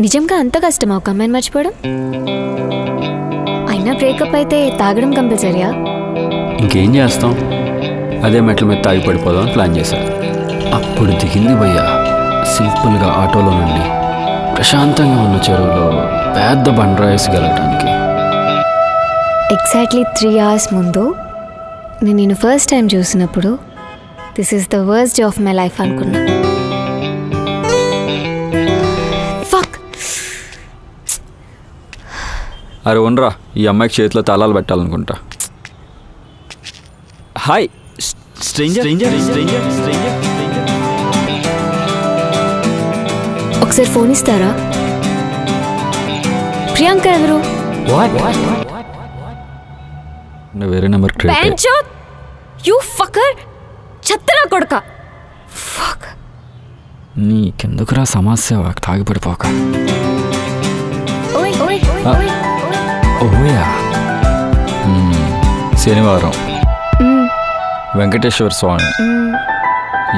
నిజంగా అంత కష్టమా ఒక అమ్మాయిని మర్చిపోవడం? అయినా బ్రేకప్ అయితే తాగడం కంపల్సరీయా? ఇంకేం చేస్తాం, అదే మెట్ల మీద తాగి పడిపోదాం అని ప్లాన్ చేశా. అప్పుడు దిగింది భయ్యా సింపుల్గా ఆటోలో నుండి ప్రశాంతంగా ఉన్న చెరువులో పెద్ద బండరాయిసి గెలవటానికి. ఎగ్జాక్ట్లీ 3 hours ముందు నేను ఫస్ట్ టైం చూసినప్పుడు this is the worst day of my life అనుకున్నా. అరే ఉండరా, ఈ అమ్మాయికి చేతిలో తాళాలు పెట్టాలనుకుంటా. Hi stranger. ఒకసారి ఫోన్ ఇస్తారా? ప్రియాంక ఎవరు? వేరే నెంబర్ చెత్తనా కొడుక. నీకెందుకురా సమస్య, తాగి పడిపోక. ఓయా శనివారం వెంకటేశ్వర స్వామి.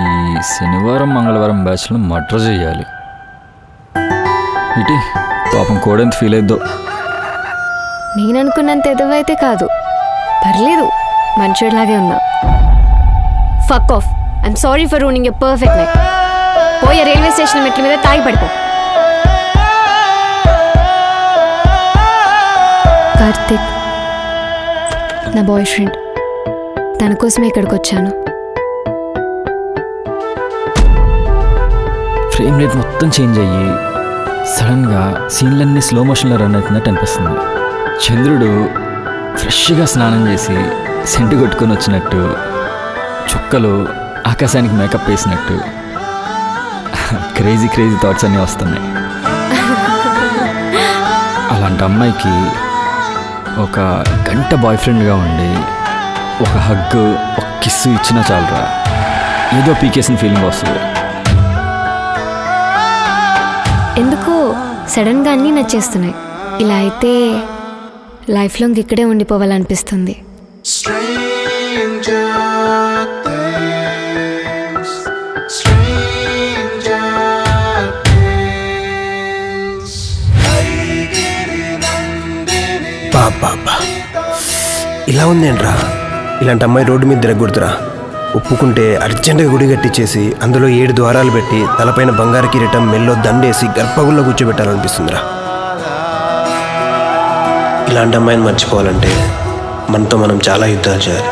ఈ శనివారం మంగళవారం బ్యాచ్లో మర్డర్ చేయాలి. ఇటీ పాపం కోడెంత ఫీల్ అయిద్దో. నేను అనుకున్నంత ఎదవైతే కాదు, పర్లేదు, మంచోడిలాగే ఉన్నా. Fuck off, I'm sorry for ruining a perfect night. పోయే రైల్వే స్టేషన్ మెట్ల మీద తాగి పడిపో. కార్తిక్ నా బాయ్ ఫ్రెండ్, తన కోసమే ఇక్కడికి వచ్చాను. ఫ్రేమ్ రేట్ మొత్తం చేంజ్ అయ్యి సడన్గా సీన్లన్నీ స్లో మోషన్లో రన్ అవుతున్నట్టు అనిపిస్తుంది. చంద్రుడు ఫ్రెష్గా స్నానం చేసి సెంటు కొట్టుకొని వచ్చినట్టు, చుక్కలు ఆకాశానికి మేకప్ వేసినట్టు క్రేజీ థాట్స్ అన్నీ వస్తున్నాయి. అలాంటి అమ్మాయికి ఒక గంట బాయ్ ఫ్రెండ్గా ఉండి ఒక హగ్, ఒక కిస్సు ఇచ్చినా చాలరా, ఏదో పీకేసిన ఫీలింగ్ వస్తుంది. ఎందుకో సడన్గా అన్నీ నచ్చేస్తున్నాయి. ఇలా అయితే లైఫ్ లాంగ్ ఇక్కడే ఉండిపోవాలనిపిస్తుంది. బాబా ఇలా ఉందేంట్రా, ఇలాంటి అమ్మాయి రోడ్డు మీద తిరగకూడదురా. ఒప్పుకుంటే అర్జెంటుగా గుడి కట్టించేసి అందులో 7 ద్వారాలు పెట్టి తలపైన బంగారు కిరీటం, మెల్లో దండేసి గర్భగుల్లో కూర్చోబెట్టాలనిపిస్తుందిరా. ఇలాంటి అమ్మాయిని మర్చిపోవాలంటే మనతో మనం చాలా యుద్ధాలు చేయాలి.